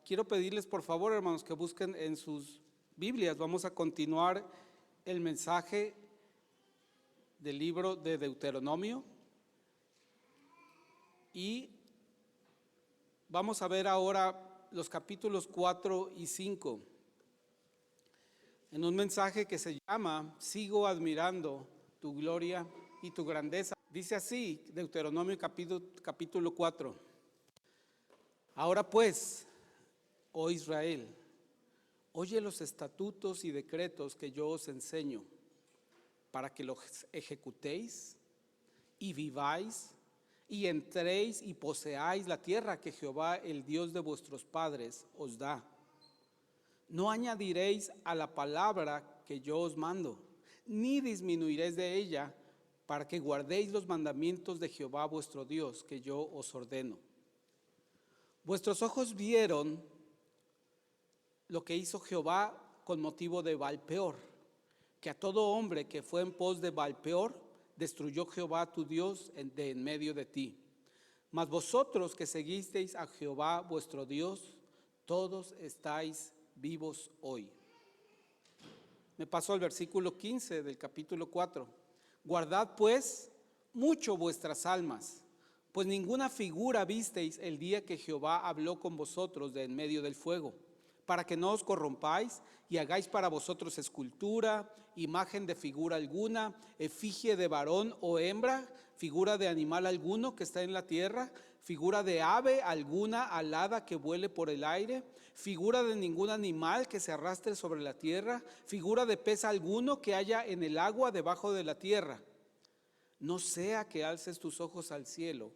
Quiero pedirles por favor, hermanos, que busquen en sus Biblias. Vamos a continuar el mensaje del libro de Deuteronomio y vamos a ver ahora los capítulos 4 y 5 en un mensaje que se llama Sigo admirando tu gloria y tu grandeza. Dice así, Deuteronomio capítulo 4. Ahora pues, oh Israel, oye los estatutos y decretos que yo os enseño, para que los ejecutéis y viváis y entréis y poseáis la tierra que Jehová, el Dios de vuestros padres, os da. No añadiréis a la palabra que yo os mando, ni disminuiréis de ella, para que guardéis los mandamientos de Jehová vuestro Dios, que yo os ordeno. Vuestros ojos vieron lo que hizo Jehová con motivo de Baalpeor, que a todo hombre que fue en pos de Baalpeor destruyó Jehová tu Dios de en medio de ti. Mas vosotros que seguisteis a Jehová vuestro Dios, todos estáis vivos hoy. Me paso al versículo 15 del capítulo 4. Guardad pues mucho vuestras almas, pues ninguna figura visteis el día que Jehová habló con vosotros de en medio del fuego, para que no os corrompáis y hagáis para vosotros escultura, imagen de figura alguna, efigie de varón o hembra, figura de animal alguno que está en la tierra, figura de ave alguna alada que vuele por el aire, figura de ningún animal que se arrastre sobre la tierra, figura de pez alguno que haya en el agua debajo de la tierra. No sea que alces tus ojos al cielo,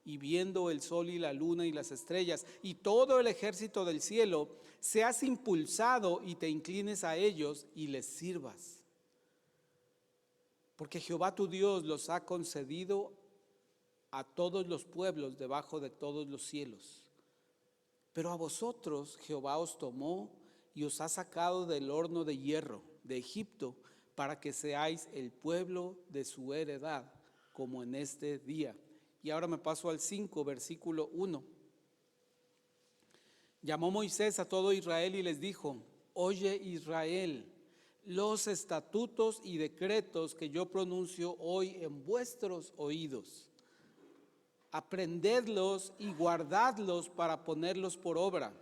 y viendo el sol y la luna y las estrellas y todo el ejército del cielo, seas impulsado y te inclines a ellos y les sirvas. Porque Jehová tu Dios los ha concedido a todos los pueblos debajo de todos los cielos. Pero a vosotros Jehová os tomó y os ha sacado del horno de hierro de Egipto, para que seáis el pueblo de su heredad, como en este día. Y ahora me paso al 5, versículo 1. Llamó Moisés a todo Israel y les dijo: oye Israel, los estatutos y decretos que yo pronuncio hoy en vuestros oídos. Aprendedlos y guardadlos para ponerlos por obra.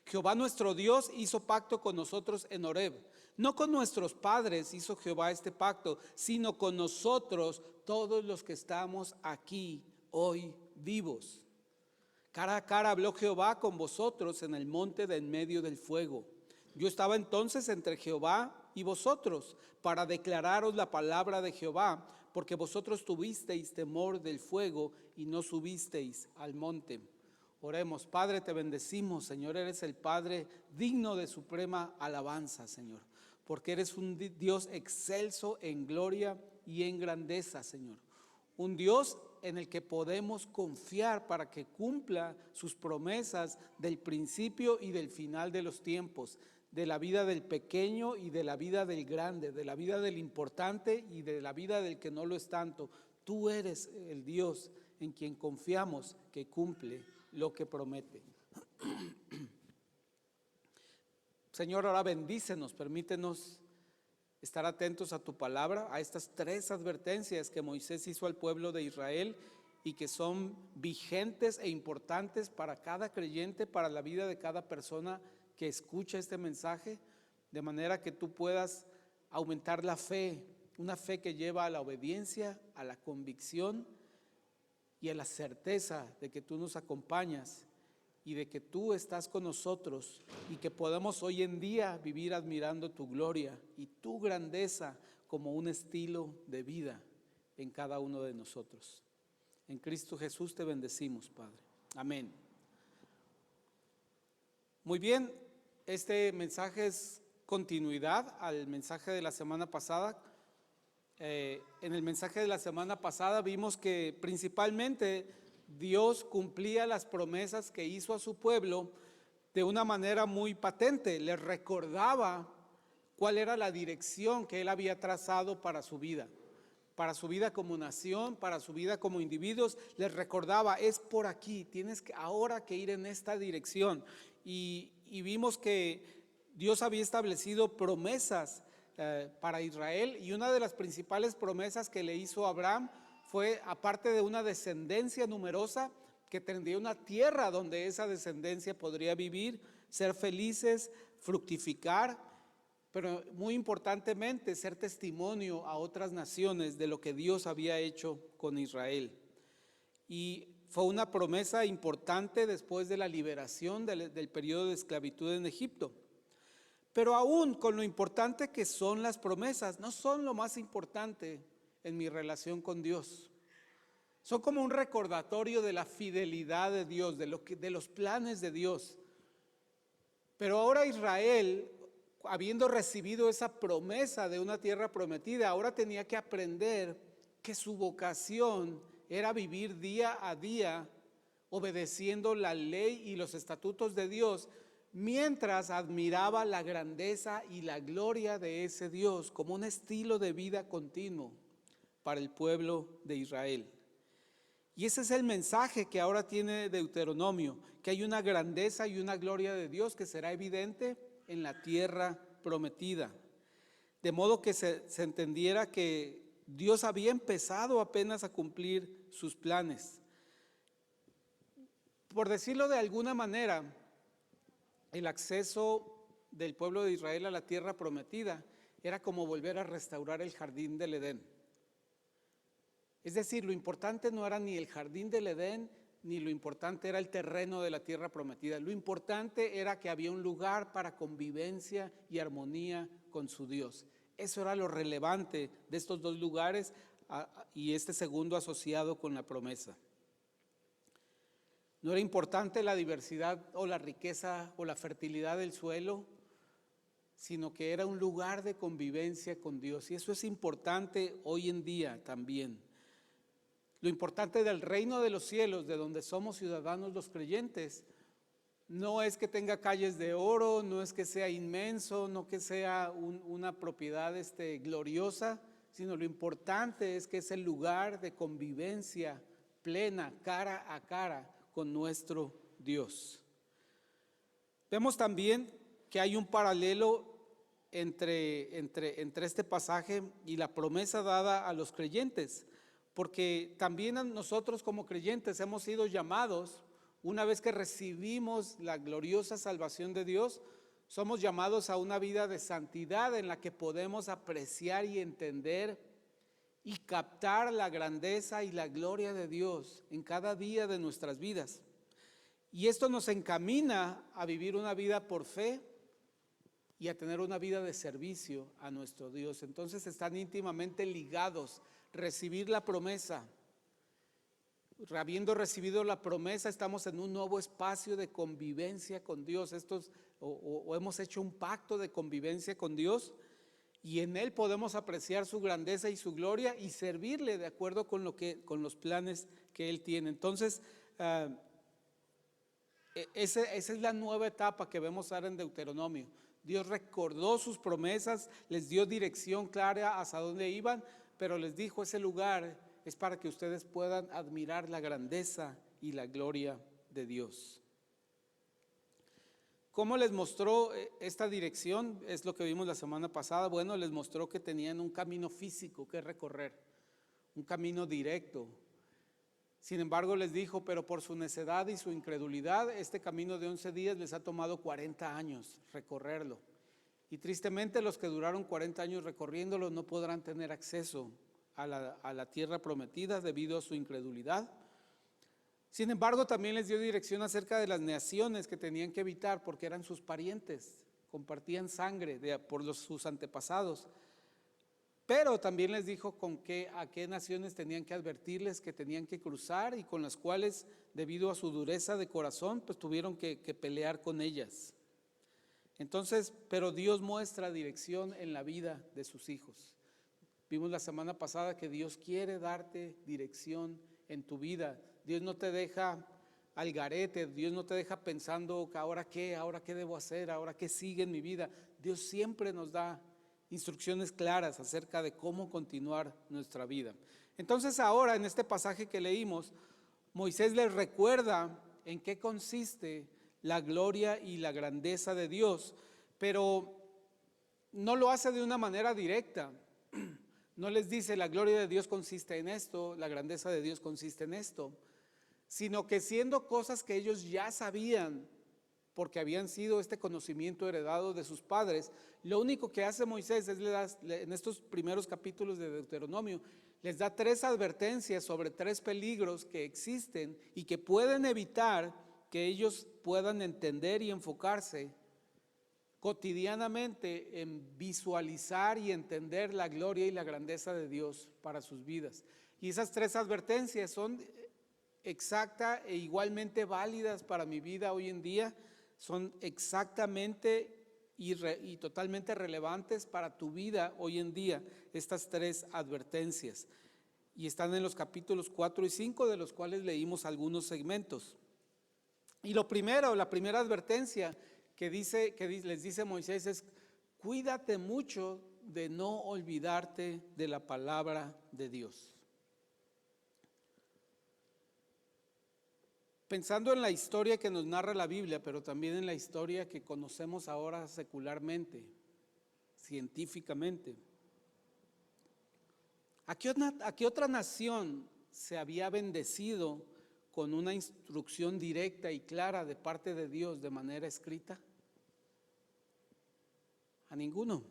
Jehová nuestro Dios hizo pacto con nosotros en Horeb. No con nuestros padres hizo Jehová este pacto, sino con nosotros, todos los que estamos aquí hoy vivos. Cara a cara habló Jehová con vosotros en el monte de en medio del fuego. Yo estaba entonces entre Jehová y vosotros para declararos la palabra de Jehová, porque vosotros tuvisteis temor del fuego y no subisteis al monte. Oremos. Padre, te bendecimos, Señor, eres el Padre digno de suprema alabanza, Señor, porque eres un Dios excelso en gloria y en grandeza, Señor. Un Dios en el que podemos confiar para que cumpla sus promesas del principio y del final de los tiempos, de la vida del pequeño y de la vida del grande, de la vida del importante y de la vida del que no lo es tanto. Tú eres el Dios en quien confiamos, que cumple lo que promete. Señor, ahora bendícenos, permítenos estar atentos a tu palabra, a estas 3 advertencias que Moisés hizo al pueblo de Israel y que son vigentes e importantes para cada creyente, para la vida de cada persona que escucha este mensaje, de manera que tú puedas aumentar la fe, una fe que lleva a la obediencia, a la convicción y a la certeza de que tú nos acompañas y de que tú estás con nosotros y que podemos hoy en día vivir admirando tu gloria y tu grandeza como un estilo de vida en cada uno de nosotros. En Cristo Jesús te bendecimos, Padre. Amén. Muy bien, este mensaje es continuidad al mensaje de la semana pasada. En el mensaje de la semana pasada vimos que principalmente Dios cumplía las promesas que hizo a su pueblo de una manera muy patente. Les recordaba cuál era la dirección que Él había trazado para su vida como nación, para su vida como individuos. Les recordaba: es por aquí, tienes ahora que ir en esta dirección. y vimos que Dios había establecido promesas para Israel, y una de las principales promesas que le hizo a Abraham fue, aparte de una descendencia numerosa, que tendría una tierra donde esa descendencia podría vivir, ser felices, fructificar, pero muy importantemente ser testimonio a otras naciones de lo que Dios había hecho con Israel. Y fue una promesa importante después de la liberación del periodo de esclavitud en Egipto. Pero aún con lo importante que son las promesas, no son lo más importante en mi relación con Dios. Son como un recordatorio de la fidelidad de Dios, de los planes de Dios. Pero ahora Israel, habiendo recibido esa promesa de una tierra prometida, ahora tenía que aprender que su vocación era vivir día a día obedeciendo la ley y los estatutos de Dios, mientras admiraba la grandeza y la gloria de ese Dios como un estilo de vida continuo para el pueblo de Israel. Y ese es el mensaje que ahora tiene Deuteronomio, que hay una grandeza y una gloria de Dios que será evidente en la tierra prometida. De modo que se entendiera que Dios había empezado apenas a cumplir sus planes. Por decirlo de alguna manera, el acceso del pueblo de Israel a la tierra prometida era como volver a restaurar el jardín del Edén. Es decir, lo importante no era ni el jardín del Edén, ni lo importante era el terreno de la tierra prometida. Lo importante era que había un lugar para convivencia y armonía con su Dios. Eso era lo relevante de estos dos lugares y este segundo asociado con la promesa. No era importante la diversidad o la riqueza o la fertilidad del suelo, sino que era un lugar de convivencia con Dios. Y eso es importante hoy en día también. Lo importante del reino de los cielos, de donde somos ciudadanos los creyentes, no es que tenga calles de oro, no es que sea inmenso, no que sea una propiedad gloriosa, sino lo importante es que es el lugar de convivencia plena, cara a cara con nuestro Dios. Vemos también que hay un paralelo entre este pasaje y la promesa dada a los creyentes, porque también nosotros como creyentes hemos sido llamados, una vez que recibimos la gloriosa salvación de Dios, somos llamados a una vida de santidad en la que podemos apreciar y entender y captar la grandeza y la gloria de Dios en cada día de nuestras vidas. Y esto nos encamina a vivir una vida por fe y a tener una vida de servicio a nuestro Dios. Entonces están íntimamente ligados. Recibir la promesa. Habiendo recibido la promesa, estamos en un nuevo espacio de convivencia con Dios. Hemos hecho un pacto de convivencia con Dios y en él podemos apreciar su grandeza y su gloria y servirle de acuerdo con los planes que él tiene. Entonces, esa es la nueva etapa que vemos ahora en Deuteronomio. Dios recordó sus promesas, les dio dirección clara hacia dónde iban, pero les dijo: ese lugar es para que ustedes puedan admirar la grandeza y la gloria de Dios. ¿Cómo les mostró esta dirección? Es lo que vimos la semana pasada. Bueno, les mostró que tenían un camino físico que recorrer, un camino directo. Sin embargo, les dijo: pero por su necedad y su incredulidad, este camino de 11 días les ha tomado 40 años recorrerlo. Y tristemente los que duraron 40 años recorriéndolo no podrán tener acceso a la tierra prometida debido a su incredulidad. Sin embargo, también les dio dirección acerca de las naciones que tenían que evitar porque eran sus parientes, compartían sangre por sus antepasados. Pero también les dijo a qué naciones tenían que advertirles que tenían que cruzar y con las cuales, debido a su dureza de corazón, pues tuvieron que pelear con ellas. Entonces, pero Dios muestra dirección en la vida de sus hijos. Vimos la semana pasada que Dios quiere darte dirección en tu vida. Dios no te deja al garete, Dios no te deja pensando ahora qué debo hacer, ahora qué sigue en mi vida. Dios siempre nos da instrucciones claras acerca de cómo continuar nuestra vida. Entonces ahora en este pasaje que leímos, Moisés les recuerda en qué consiste la gloria y la grandeza de Dios, pero no lo hace de una manera directa. No les dice la gloria de Dios consiste en esto, la grandeza de Dios consiste en esto, sino que siendo cosas que ellos ya sabían, porque habían sido este conocimiento heredado de sus padres, lo único que hace Moisés es en estos primeros capítulos de Deuteronomio, les da 3 advertencias sobre 3 peligros que existen y que pueden evitar que ellos puedan entender y enfocarse cotidianamente en visualizar y entender la gloria y la grandeza de Dios para sus vidas. Y esas 3 advertencias son exactas e igualmente válidas para mi vida hoy en día, son exactamente y totalmente relevantes para tu vida hoy en día, estas 3 advertencias. Y están en los capítulos 4 y 5, de los cuales leímos algunos segmentos. Y la primera advertencia que les dice Moisés es: cuídate mucho de no olvidarte de la palabra de Dios. Pensando en la historia que nos narra la Biblia, pero también en la historia que conocemos ahora secularmente, científicamente, ¿a qué otra nación se había bendecido con una instrucción directa y clara de parte de Dios de manera escrita? A ninguno.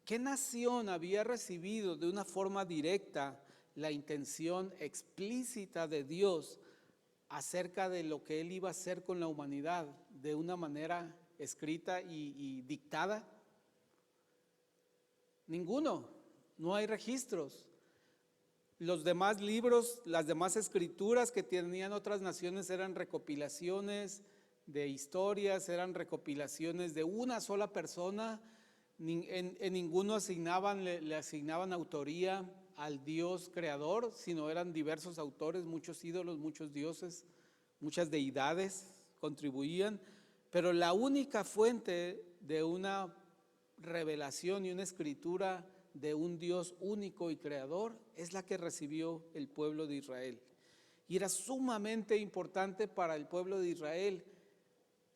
¿Qué nación había recibido de una forma directa la intención explícita de Dios acerca de lo que Él iba a hacer con la humanidad de una manera escrita y dictada? Ninguno. No hay registros. Los demás libros, las demás escrituras que tenían otras naciones eran recopilaciones de historias, eran recopilaciones de una sola persona. En ninguno le asignaban autoría al Dios creador, sino eran diversos autores, muchos ídolos, muchos dioses, muchas deidades contribuían, pero la única fuente de una revelación y una escritura de un Dios único y creador es la que recibió el pueblo de Israel. Y era sumamente importante para el pueblo de Israel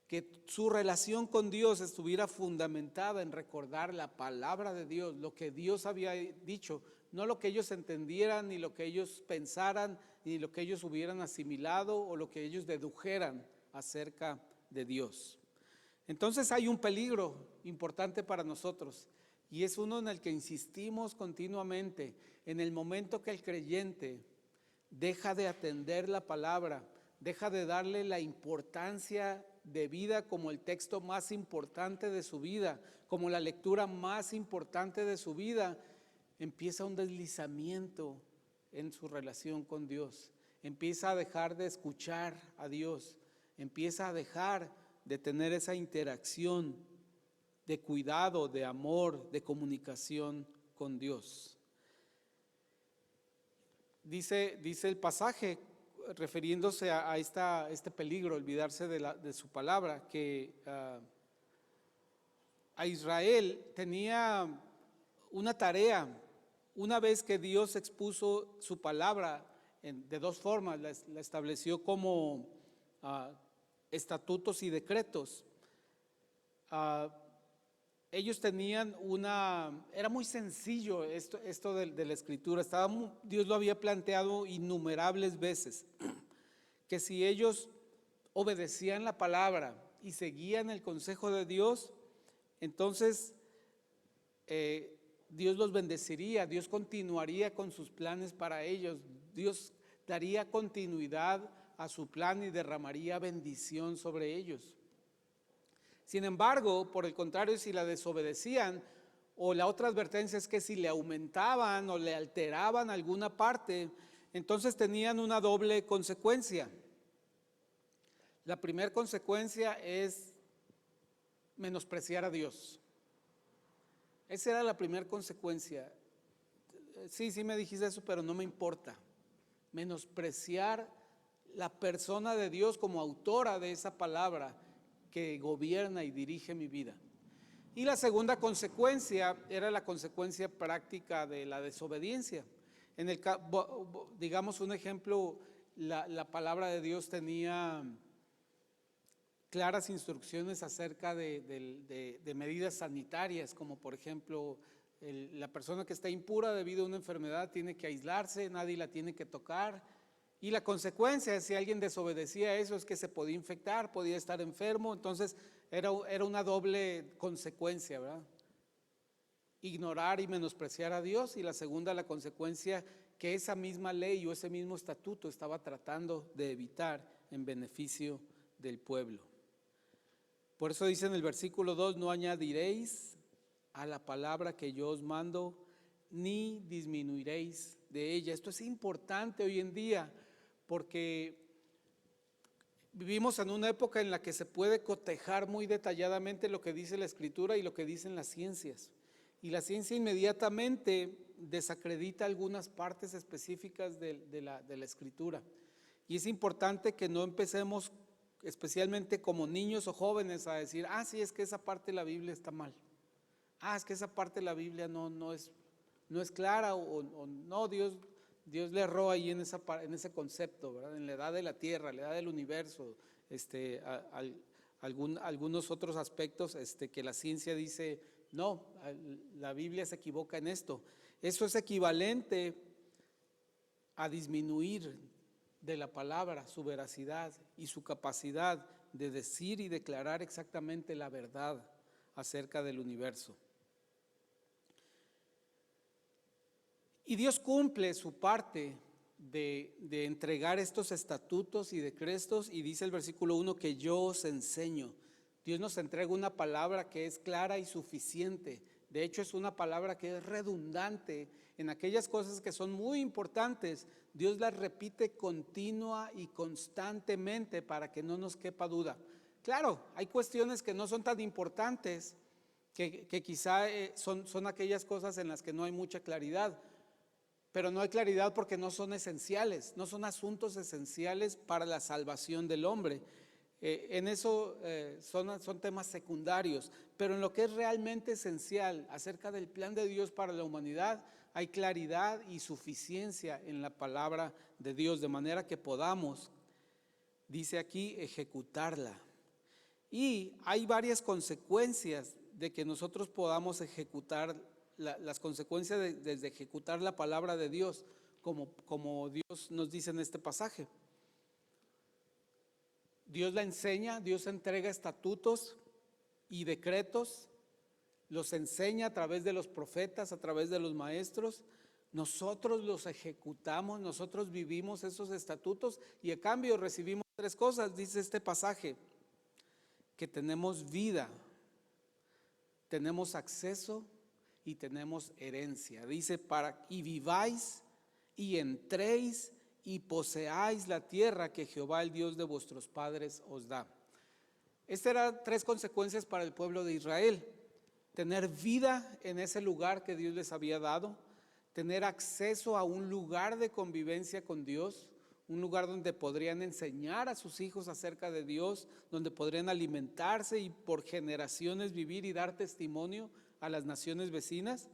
que su relación con Dios estuviera fundamentada en recordar la palabra de Dios, lo que Dios había dicho, no lo que ellos entendieran, ni lo que ellos pensaran, ni lo que ellos hubieran asimilado o lo que ellos dedujeran acerca de Dios. Entonces hay un peligro importante para nosotros, y es uno en el que insistimos continuamente. En el momento que el creyente deja de atender la palabra, deja de darle la importancia de vida como el texto más importante de su vida, como la lectura más importante de su vida, empieza un deslizamiento en su relación con Dios, empieza a dejar de escuchar a Dios, empieza a dejar de tener esa interacción de cuidado, de amor, de comunicación con Dios. Dice el pasaje, refiriéndose a este peligro, olvidarse de su palabra, que a Israel tenía una tarea. Una vez que Dios expuso su palabra de 2 formas, la estableció como estatutos y decretos. Ellos tenían era muy sencillo esto de la escritura. Dios lo había planteado innumerables veces, que si ellos obedecían la palabra y seguían el consejo de Dios, entonces Dios los bendeciría, Dios continuaría con sus planes para ellos, Dios daría continuidad a su plan y derramaría bendición sobre ellos. Sin embargo, por el contrario, si la desobedecían, o la otra advertencia es que si le aumentaban o le alteraban alguna parte, entonces tenían una doble consecuencia. La primera consecuencia es menospreciar a Dios. Esa era la primera consecuencia. Sí me dijiste eso, pero no me importa. Menospreciar la persona de Dios como autora de esa palabra que gobierna y dirige mi vida. Y la segunda consecuencia era la consecuencia práctica de la desobediencia. Digamos un ejemplo, la palabra de Dios tenía claras instrucciones acerca de medidas sanitarias, como por ejemplo, la persona que está impura debido a una enfermedad tiene que aislarse, nadie la tiene que tocar, y la consecuencia, si alguien desobedecía eso, es que se podía infectar, podía estar enfermo. Entonces era una doble consecuencia, ¿verdad? Ignorar y menospreciar a Dios, y la segunda, la consecuencia que esa misma ley o ese mismo estatuto estaba tratando de evitar en beneficio del pueblo. Por eso dice en el versículo 2, no añadiréis a la palabra que yo os mando, ni disminuiréis de ella. Esto es importante hoy en día, porque vivimos en una época en la que se puede cotejar muy detalladamente lo que dice la Escritura y lo que dicen las ciencias. Y la ciencia inmediatamente desacredita algunas partes específicas de la Escritura. Y es importante que no empecemos, especialmente como niños o jóvenes, a decir, sí, es que esa parte de la Biblia está mal. Es que esa parte de la Biblia no es clara, o no, Dios le erró ahí en ese concepto, ¿verdad? En la edad de la tierra, la edad del universo, algunos otros aspectos que la ciencia dice, no, la Biblia se equivoca en esto. Eso es equivalente a disminuir de la palabra su veracidad y su capacidad de decir y declarar exactamente la verdad acerca del universo. Y Dios cumple su parte de entregar estos estatutos y decretos, y dice el versículo 1 que yo os enseño. Dios nos entrega una palabra que es clara y suficiente. De hecho, es una palabra que es redundante en aquellas cosas que son muy importantes. Dios las repite continua y constantemente para que no nos quepa duda. Claro, hay cuestiones que no son tan importantes, que quizá son aquellas cosas en las que no hay mucha claridad. Pero no hay claridad porque no son esenciales, no son asuntos esenciales para la salvación del hombre. En eso son temas secundarios, pero en lo que es realmente esencial acerca del plan de Dios para la humanidad, hay claridad y suficiencia en la palabra de Dios, de manera que podamos, dice aquí, ejecutarla. Y hay varias consecuencias de que nosotros podamos ejecutar las consecuencias de ejecutar la palabra de Dios, como Dios nos dice en este pasaje. Dios la enseña, Dios entrega estatutos y decretos, los enseña a través de los profetas, a través de los maestros. Nosotros los ejecutamos, nosotros vivimos esos estatutos, y a cambio recibimos tres cosas, dice este pasaje: que tenemos vida, tenemos acceso y tenemos herencia. Dice, y viváis y entréis y poseáis la tierra que Jehová, el Dios de vuestros padres, os da. Estas eran tres consecuencias para el pueblo de Israel: tener vida en ese lugar que Dios les había dado, tener acceso a un lugar de convivencia con Dios, un lugar donde podrían enseñar a sus hijos acerca de Dios, donde podrían alimentarse y por generaciones vivir y dar testimonio a las naciones vecinas,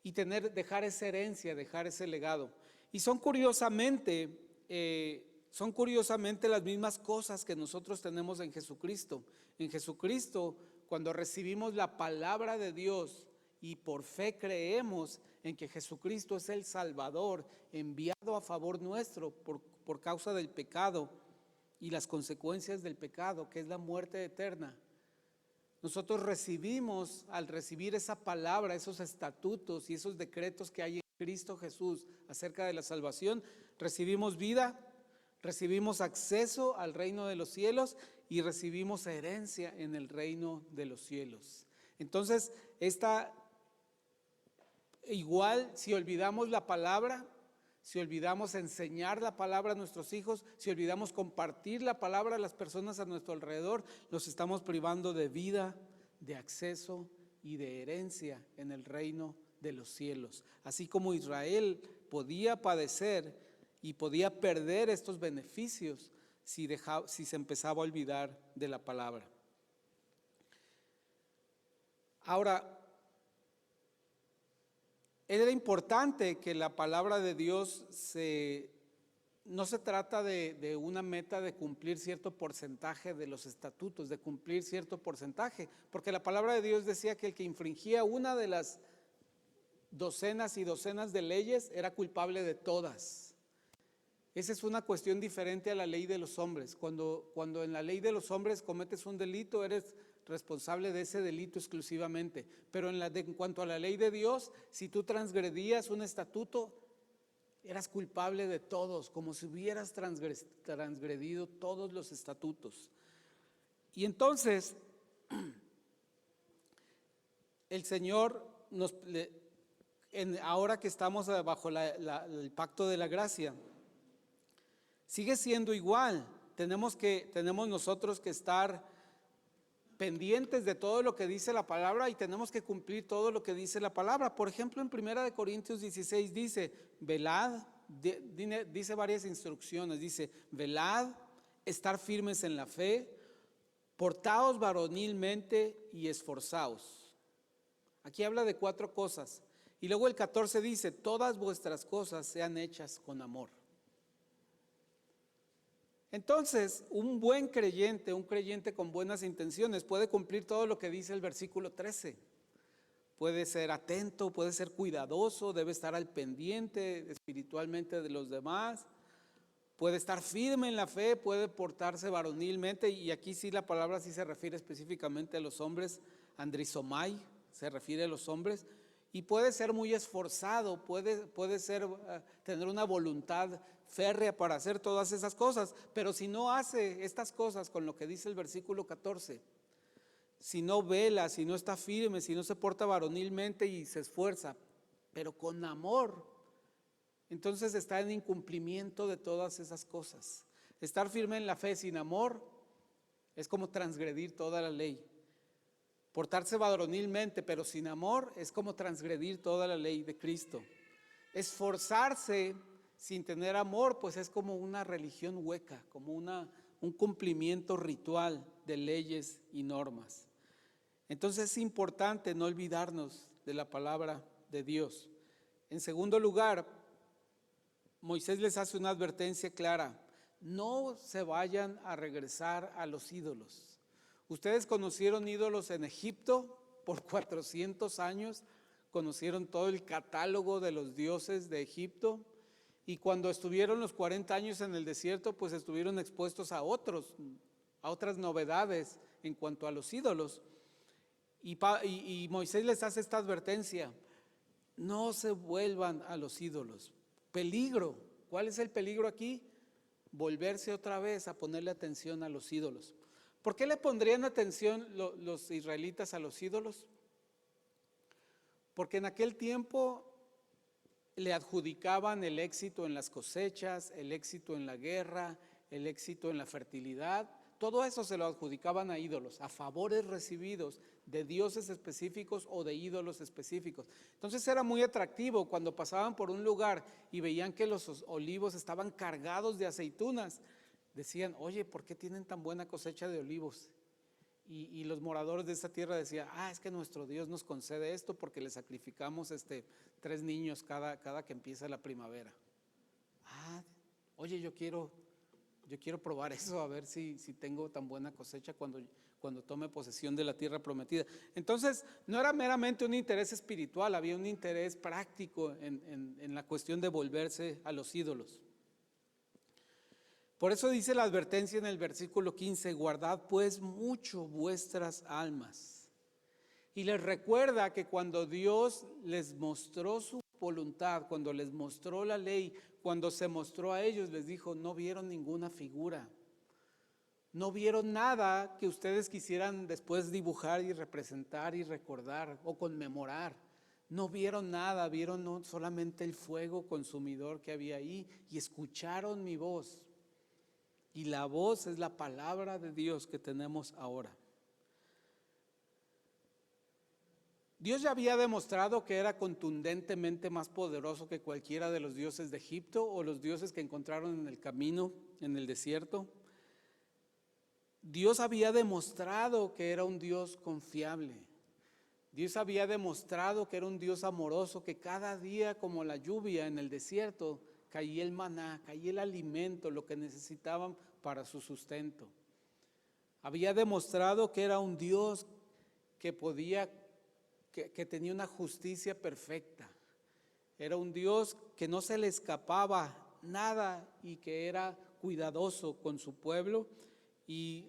y dejar esa herencia, dejar ese legado. Y son curiosamente las mismas cosas que nosotros tenemos en Jesucristo. En Jesucristo, cuando recibimos la palabra de Dios y por fe creemos en que Jesucristo es el Salvador enviado a favor nuestro por causa del pecado y las consecuencias del pecado, que es la muerte eterna, nosotros recibimos, al recibir esa palabra, esos estatutos y esos decretos que hay en Cristo Jesús acerca de la salvación, recibimos vida, recibimos acceso al reino de los cielos y recibimos herencia en el reino de los cielos. Entonces, igual, si olvidamos la palabra, si olvidamos enseñar la palabra a nuestros hijos, si olvidamos compartir la palabra a las personas a nuestro alrededor, los estamos privando de vida, de acceso y de herencia en el reino de los cielos. Así como Israel podía padecer y podía perder estos beneficios si se empezaba a olvidar de la palabra. Ahora, era importante que la palabra de Dios se no se trata de una meta de cumplir cierto porcentaje de los estatutos, de cumplir cierto porcentaje, porque la palabra de Dios decía que el que infringía una de las docenas y docenas de leyes era culpable de todas. Esa es una cuestión diferente a la ley de los hombres. Cuando en la ley de los hombres cometes un delito, eres responsable de ese delito exclusivamente. Pero en cuanto a la ley de Dios, si tú transgredías un estatuto, eras culpable de todos, como si hubieras transgredido todos los estatutos. Y entonces, el Señor ahora que estamos bajo el pacto de la gracia, sigue siendo igual. Tenemos nosotros que estar pendientes de todo lo que dice la palabra y tenemos que cumplir todo lo que dice la palabra. Por ejemplo, en 1 Corintios 16 dice, velad, dice varias instrucciones, dice, velad, estar firmes en la fe, portaos varonilmente y esforzaos. Aquí habla de 4 cosas. Y luego el 14 dice, todas vuestras cosas sean hechas con amor. Entonces, un buen creyente, un creyente con buenas intenciones puede cumplir todo lo que dice el versículo 13. Puede ser atento, puede ser cuidadoso, debe estar al pendiente espiritualmente de los demás, puede estar firme en la fe, puede portarse varonilmente, y aquí sí la palabra sí se refiere específicamente a los hombres, andrizomai, se refiere a los hombres, y puede ser muy esforzado, puede ser, tener una voluntad férrea para hacer todas esas cosas, pero si no hace estas cosas con lo que dice el versículo 14, si no vela, si no está firme, si no se porta varonilmente y se esfuerza, pero con amor, entonces está en incumplimiento de todas esas cosas. Estar firme en la fe sin amor es como transgredir toda la ley. Portarse varonilmente pero sin amor es como transgredir toda la ley de Cristo. Esforzarse sin tener amor pues es como una religión hueca, como un cumplimiento ritual de leyes y normas. Entonces es importante no olvidarnos de la palabra de Dios. En segundo lugar, Moisés les hace una advertencia clara: no se vayan a regresar a los ídolos. Ustedes conocieron ídolos en Egipto por 400 años, conocieron todo el catálogo de los dioses de Egipto, y cuando estuvieron los 40 años en el desierto, pues estuvieron expuestos a otras novedades en cuanto a los ídolos. Y Moisés les hace esta advertencia: no se vuelvan a los ídolos. Peligro. ¿Cuál es el peligro aquí? Volverse otra vez a ponerle atención a los ídolos. ¿Por qué le pondrían atención los israelitas a los ídolos? Porque en aquel tiempo le adjudicaban el éxito en las cosechas, el éxito en la guerra, el éxito en la fertilidad. Todo eso se lo adjudicaban a ídolos, a favores recibidos de dioses específicos o de ídolos específicos. Entonces era muy atractivo cuando pasaban por un lugar y veían que los olivos estaban cargados de aceitunas. Decían, oye, ¿por qué tienen tan buena cosecha de olivos? Y los moradores de esa tierra decían, es que nuestro Dios nos concede esto porque le sacrificamos 3 niños cada que empieza la primavera. Oye, yo quiero probar eso, a ver si tengo tan buena cosecha cuando tome posesión de la tierra prometida. Entonces, no era meramente un interés espiritual, había un interés práctico en la cuestión de volverse a los ídolos. Por eso dice la advertencia en el versículo 15, guardad pues mucho vuestras almas. Y les recuerda que cuando Dios les mostró su voluntad, cuando les mostró la ley, cuando se mostró a ellos, les dijo, no vieron ninguna figura, no vieron nada que ustedes quisieran después dibujar y representar y recordar o conmemorar. No vieron nada, vieron solamente el fuego consumidor que había ahí y escucharon mi voz. Y la voz es la palabra de Dios que tenemos ahora. Dios ya había demostrado que era contundentemente más poderoso que cualquiera de los dioses de Egipto o los dioses que encontraron en el camino, en el desierto. Dios había demostrado que era un Dios confiable. Dios había demostrado que era un Dios amoroso, que cada día como la lluvia en el desierto caía el maná, caía el alimento, lo que necesitaban para su sustento. Había demostrado que era un Dios que tenía una justicia perfecta. Era un Dios que no se le escapaba nada y que era cuidadoso con su pueblo y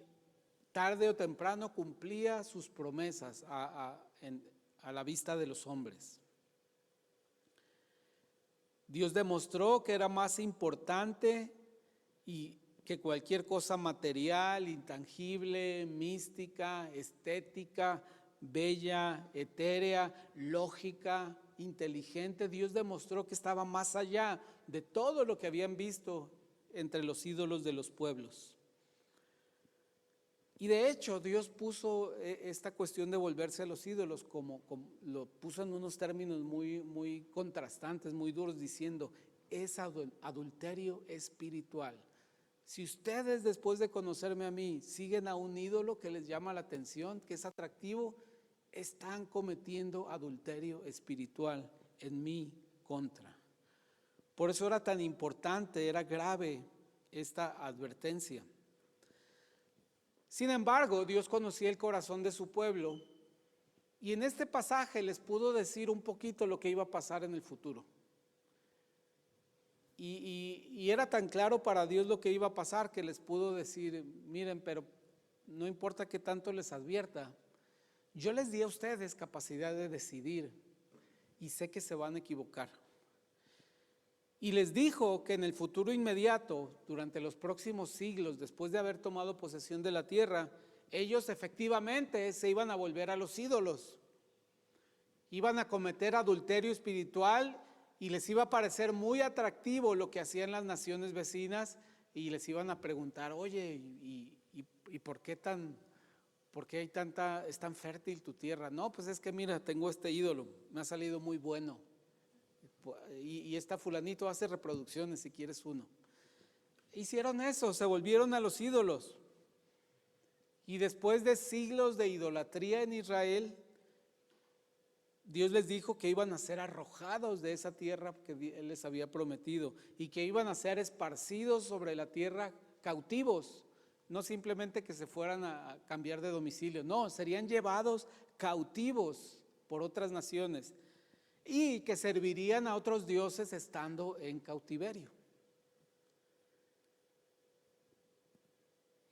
tarde o temprano cumplía sus promesas a la vista de los hombres. Dios demostró que era más importante y que cualquier cosa material, intangible, mística, estética, bella, etérea, lógica, inteligente. Dios demostró que estaba más allá de todo lo que habían visto entre los ídolos de los pueblos. Y de hecho Dios puso esta cuestión de volverse a los ídolos como lo puso en unos términos muy contrastantes, muy duros, diciendo: es adulterio espiritual. Si ustedes, después de conocerme a mí, siguen a un ídolo que les llama la atención, que es atractivo, están cometiendo adulterio espiritual en mi contra. Por eso era tan importante, era grave esta advertencia. Sin embargo, Dios conocía el corazón de su pueblo y en este pasaje les pudo decir un poquito lo que iba a pasar en el futuro. Y era tan claro para Dios lo que iba a pasar que les pudo decir: miren, pero no importa qué tanto les advierta, yo les di a ustedes capacidad de decidir y sé que se van a equivocar. Y les dijo que en el futuro inmediato, durante los próximos siglos, después de haber tomado posesión de la tierra, ellos efectivamente se iban a volver a los ídolos, iban a cometer adulterio espiritual y les iba a parecer muy atractivo lo que hacían las naciones vecinas y les iban a preguntar: oye, ¿y por qué es tan fértil tu tierra? No, pues es que mira, tengo este ídolo, me ha salido muy bueno. Y esta fulanito hace reproducciones si quieres uno. Hicieron eso, se volvieron a los ídolos. Y después de siglos de idolatría en Israel, Dios les dijo que iban a ser arrojados de esa tierra que Él les había prometido y que iban a ser esparcidos sobre la tierra cautivos. No simplemente que se fueran a cambiar de domicilio, no, serían llevados cautivos por otras naciones y que servirían a otros dioses estando en cautiverio.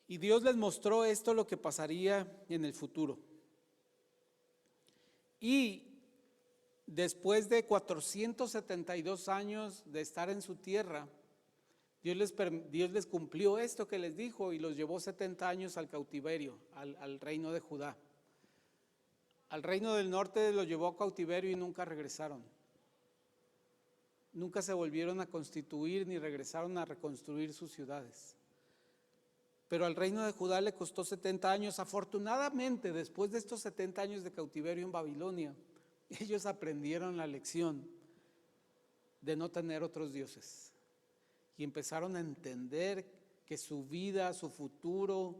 Y Dios les mostró esto, lo que pasaría en el futuro. Y después de 472 años de estar en su tierra, Dios les cumplió esto que les dijo y los llevó 70 años al cautiverio, al reino de Judá. Al reino del norte los llevó a cautiverio y nunca regresaron. Nunca se volvieron a constituir ni regresaron a reconstruir sus ciudades. Pero al reino de Judá le costó 70 años. Afortunadamente, después de estos 70 años de cautiverio en Babilonia, ellos aprendieron la lección de no tener otros dioses y empezaron a entender que su vida, su futuro,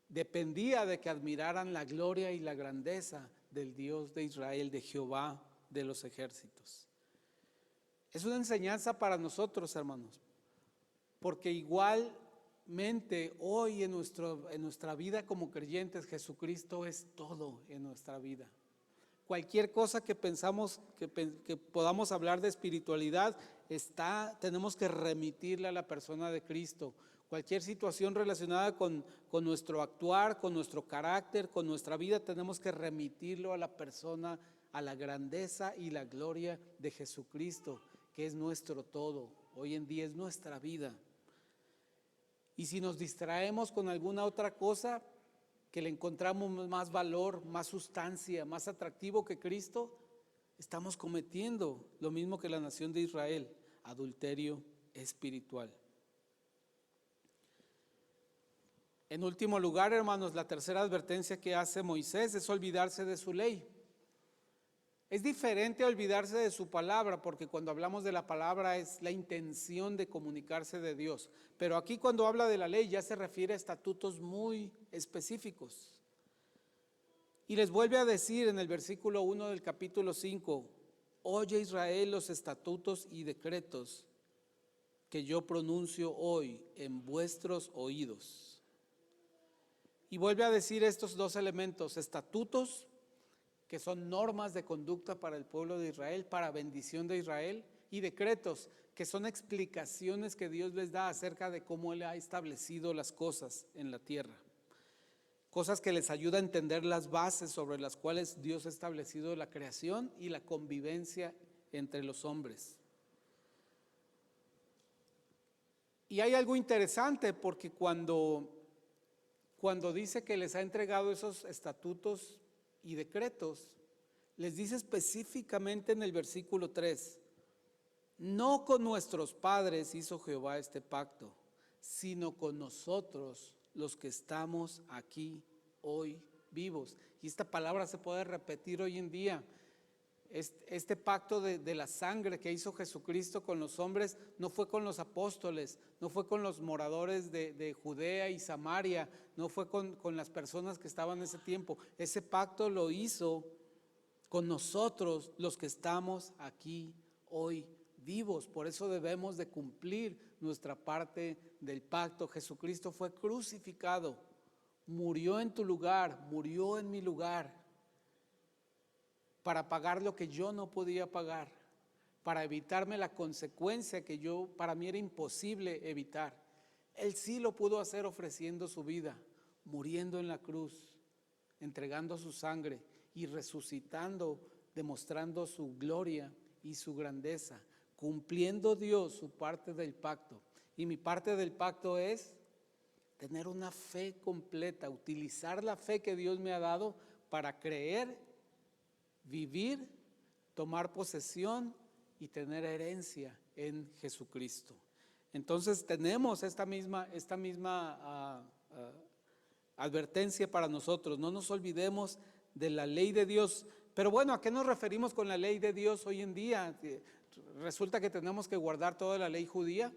dependía de que admiraran la gloria y la grandeza del Dios de Israel, de Jehová de los ejércitos. Es una enseñanza para nosotros, hermanos, porque igualmente hoy en nuestra vida como creyentes, Jesucristo es todo en nuestra vida. Cualquier cosa que pensamos que podamos hablar de espiritualidad, tenemos que remitirle a la persona de Cristo. Cualquier situación relacionada con nuestro actuar, con nuestro carácter, con nuestra vida, tenemos que remitirlo a la persona, a la grandeza y la gloria de Jesucristo, que es nuestro todo. Hoy en día es nuestra vida. Y si nos distraemos con alguna otra cosa que le encontramos más valor, más sustancia, más atractivo que Cristo, estamos cometiendo lo mismo que la nación de Israel: adulterio espiritual. En último lugar, hermanos, la tercera advertencia que hace Moisés es olvidarse de su ley. Es diferente a olvidarse de su palabra, porque cuando hablamos de la palabra es la intención de comunicarse de Dios. Pero aquí cuando habla de la ley ya se refiere a estatutos muy específicos. Y les vuelve a decir en el versículo 1 del capítulo 5: oye Israel los estatutos y decretos que yo pronuncio hoy en vuestros oídos. Y vuelve a decir estos dos elementos: estatutos, que son normas de conducta para el pueblo de Israel, para bendición de Israel, y decretos, que son explicaciones que Dios les da acerca de cómo Él ha establecido las cosas en la tierra. Cosas que les ayuda a entender las bases sobre las cuales Dios ha establecido la creación y la convivencia entre los hombres. Y hay algo interesante, porque cuando dice que les ha entregado esos estatutos y decretos, les dice específicamente en el versículo 3: no con nuestros padres hizo Jehová este pacto, sino con nosotros los que estamos aquí hoy vivos. Y esta palabra se puede repetir hoy en día. Este pacto de la sangre que hizo Jesucristo con los hombres no fue con los apóstoles, no fue con los moradores de Judea y Samaria, no fue con las personas que estaban en ese tiempo. Ese pacto lo hizo con nosotros los que estamos aquí hoy vivos. Por eso debemos de cumplir nuestra parte del pacto. Jesucristo fue crucificado, murió en tu lugar, murió en mi lugar, para pagar lo que yo no podía pagar, para evitarme la consecuencia que para mí era imposible evitar. Él sí lo pudo hacer ofreciendo su vida, muriendo en la cruz, entregando su sangre y resucitando, demostrando su gloria y su grandeza, cumpliendo Dios su parte del pacto. Y mi parte del pacto es tener una fe completa, utilizar la fe que Dios me ha dado para creer, vivir, tomar posesión y tener herencia en Jesucristo. Entonces tenemos esta misma advertencia para nosotros: no nos olvidemos de la ley de Dios. Pero bueno, ¿a qué nos referimos con la ley de Dios hoy en día? ¿Resulta que tenemos que guardar toda la ley judía?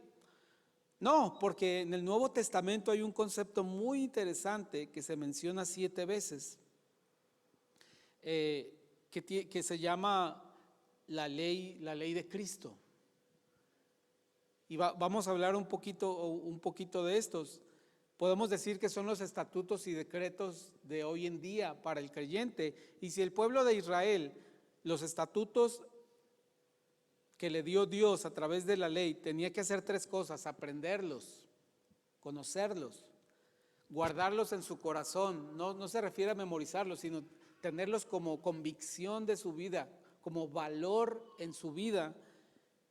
No, porque en el Nuevo Testamento hay un concepto muy interesante que se menciona 7 veces, que se llama la ley de Cristo. Y vamos a hablar un poquito de estos. Podemos decir que son los estatutos y decretos de hoy en día para el creyente. Y si el pueblo de Israel, los estatutos que le dio Dios a través de la ley, tenía que hacer 3 cosas: aprenderlos, conocerlos, guardarlos en su corazón. No se refiere a memorizarlos, sino tenerlos como convicción de su vida, como valor en su vida,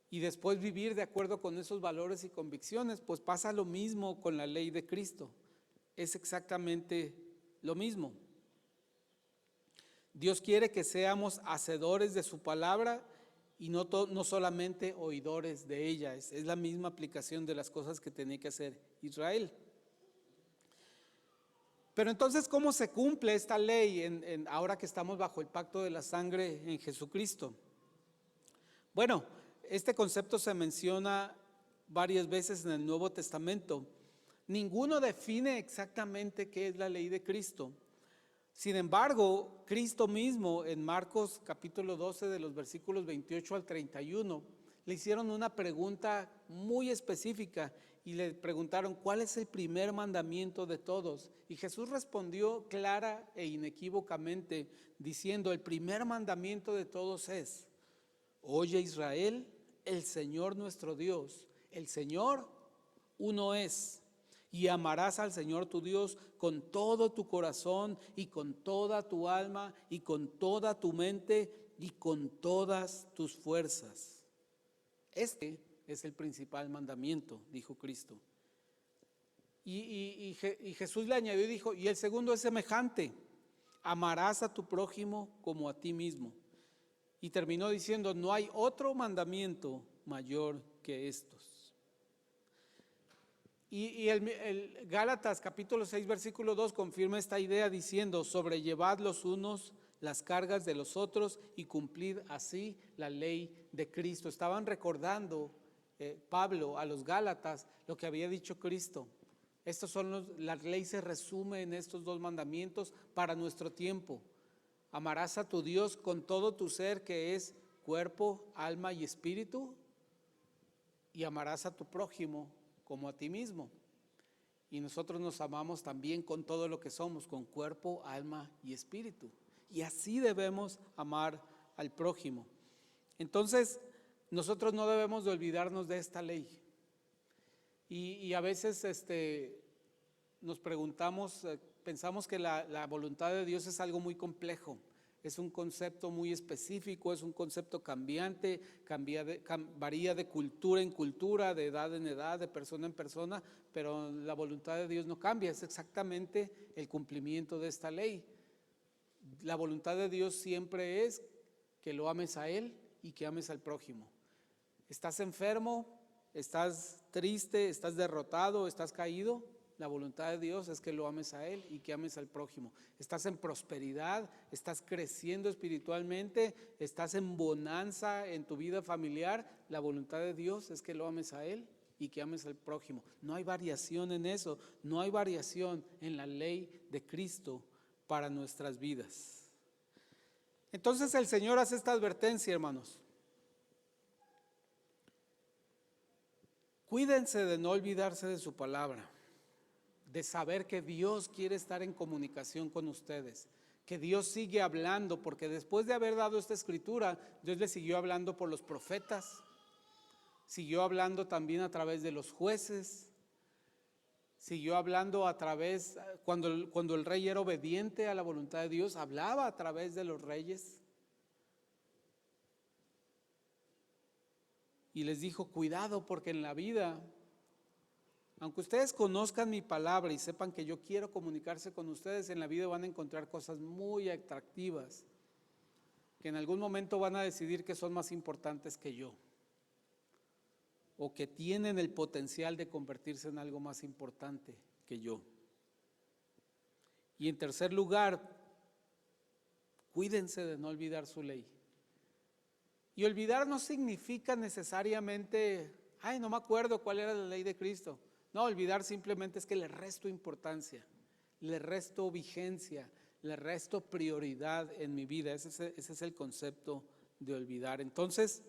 y después vivir de acuerdo con esos valores y convicciones. Pues pasa lo mismo con la ley de Cristo, es exactamente lo mismo. Dios quiere que seamos hacedores de su palabra y no solamente oidores de ella. Es la misma aplicación de las cosas que tenía que hacer Israel. Pero entonces, ¿cómo se cumple esta ley ahora que estamos bajo el pacto de la sangre en Jesucristo? Bueno, este concepto se menciona varias veces en el Nuevo Testamento. Ninguno define exactamente qué es la ley de Cristo. Sin embargo, Cristo mismo en Marcos capítulo 12 de los versículos 28 al 31 le hicieron una pregunta muy específica y le preguntaron: ¿cuál es el primer mandamiento de todos? Y Jesús respondió clara e inequívocamente diciendo: el primer mandamiento de todos es: oye Israel, el Señor nuestro Dios, el Señor uno es, y amarás al Señor tu Dios con todo tu corazón y con toda tu alma y con toda tu mente y con todas tus fuerzas. Este es el principal mandamiento, dijo Cristo. Y Jesús le añadió y dijo: y el segundo es semejante: amarás a tu prójimo como a ti mismo. Y terminó diciendo: no hay otro mandamiento mayor que estos. Y el Gálatas capítulo 6 versículo 2 confirma esta idea diciendo: sobrellevad los unos las cargas de los otros y cumplid así la ley de Cristo. Estaban recordando Pablo a los Gálatas lo que había dicho Cristo. La ley se resume en estos 2 mandamientos para nuestro tiempo: amarás a tu Dios con todo tu ser, que es cuerpo, alma y espíritu, y amarás a tu prójimo como a ti mismo. Y nosotros nos amamos también con todo lo que somos, con cuerpo, alma y espíritu. Y así debemos amar al prójimo. Entonces, nosotros no debemos de olvidarnos de esta ley. Y a veces nos preguntamos, pensamos que la voluntad de Dios es algo muy complejo. Es un concepto muy específico, es un concepto cambiante, varía de cultura en cultura, de edad en edad, de persona en persona, pero la voluntad de Dios no cambia, es exactamente el cumplimiento de esta ley. La voluntad de Dios siempre es que lo ames a Él y que ames al prójimo. ¿Estás enfermo? ¿Estás triste? ¿Estás derrotado? ¿Estás caído? La voluntad de Dios es que lo ames a Él y que ames al prójimo. ¿Estás en prosperidad? ¿Estás creciendo espiritualmente? ¿Estás en bonanza en tu vida familiar? La voluntad de Dios es que lo ames a Él y que ames al prójimo. No hay variación en eso, no hay variación en la ley de Cristo para nuestras vidas. Entonces el Señor hace esta advertencia, hermanos. Cuídense de no olvidarse de su palabra, de saber que Dios quiere estar en comunicación con ustedes, que Dios sigue hablando, porque después de haber dado esta escritura, Dios le siguió hablando por los profetas, siguió hablando también a través de los jueces, siguió hablando a través, cuando el rey era obediente a la voluntad de Dios, hablaba a través de los reyes. Y les dijo, cuidado, porque en la vida, aunque ustedes conozcan mi palabra y sepan que yo quiero comunicarse con ustedes, en la vida van a encontrar cosas muy atractivas, que en algún momento van a decidir que son más importantes que yo, o que tienen el potencial de convertirse en algo más importante que yo. Y en tercer lugar, cuídense de no olvidar su ley. Y olvidar no significa necesariamente, ay, no me acuerdo cuál era la ley de Cristo. No, olvidar simplemente es que le resto importancia, le resto vigencia, le resto prioridad en mi vida. Ese es el concepto de olvidar. Entonces,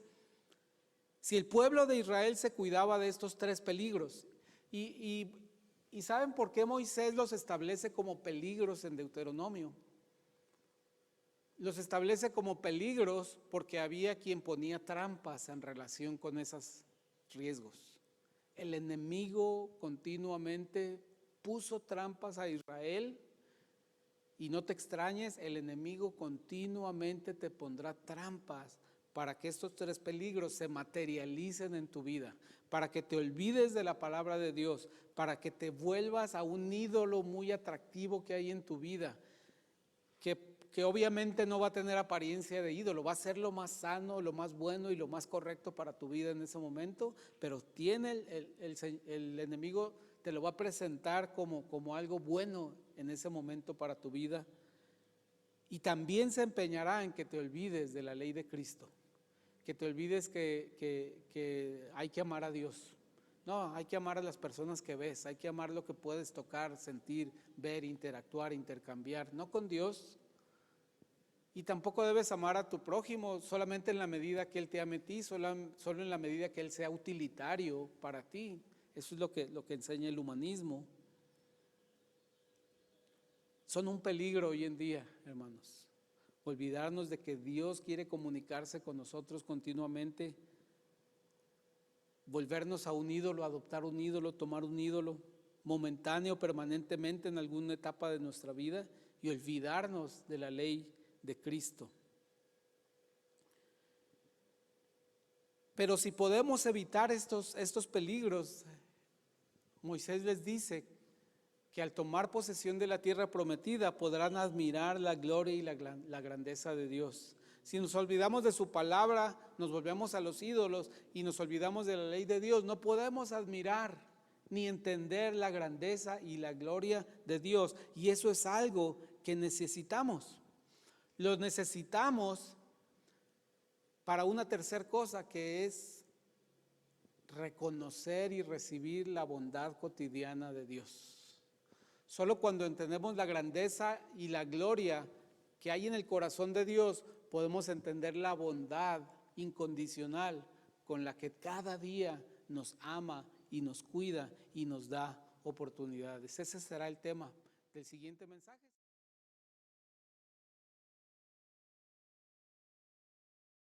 si el pueblo de Israel se cuidaba de estos tres peligros, y ¿saben por qué Moisés los establece como peligros en Deuteronomio? Los establece como peligros porque había quien ponía trampas en relación con esos riesgos. El enemigo continuamente puso trampas a Israel, y no te extrañes, el enemigo continuamente te pondrá trampas para que estos tres peligros se materialicen en tu vida, para que te olvides de la palabra de Dios, para que te vuelvas a un ídolo muy atractivo que hay en tu vida, que obviamente no va a tener apariencia de ídolo, va a ser lo más sano, lo más bueno y lo más correcto para tu vida en ese momento, pero tiene el enemigo te lo va a presentar como algo bueno en ese momento para tu vida, y también se empeñará en que te olvides de la ley de Cristo, que te olvides que hay que amar a Dios. No, hay que amar a las personas que ves, hay que amar lo que puedes tocar, sentir, ver, interactuar, intercambiar, no con Dios. Y tampoco debes amar a tu prójimo solamente en la medida que Él te ame a ti, solo en la medida que Él sea utilitario para ti. Eso es lo que enseña el humanismo. Son un peligro hoy en día, hermanos. Olvidarnos de que Dios quiere comunicarse con nosotros continuamente, volvernos a un ídolo, adoptar un ídolo, tomar un ídolo momentáneo, permanentemente en alguna etapa de nuestra vida, y olvidarnos de la ley de Cristo. Pero si podemos evitar estos peligros, Moisés les dice que al tomar posesión de la tierra prometida podrán admirar la gloria y la grandeza de Dios. Si nos olvidamos de su palabra, nos volvemos a los ídolos y nos olvidamos de la ley de Dios, no podemos admirar ni entender la grandeza y la gloria de Dios, y eso es algo que necesitamos. Lo necesitamos para una tercera cosa, que es reconocer y recibir la bondad cotidiana de Dios. Solo cuando entendemos la grandeza y la gloria que hay en el corazón de Dios, podemos entender la bondad incondicional con la que cada día nos ama y nos cuida y nos da oportunidades. Ese será el tema del siguiente mensaje.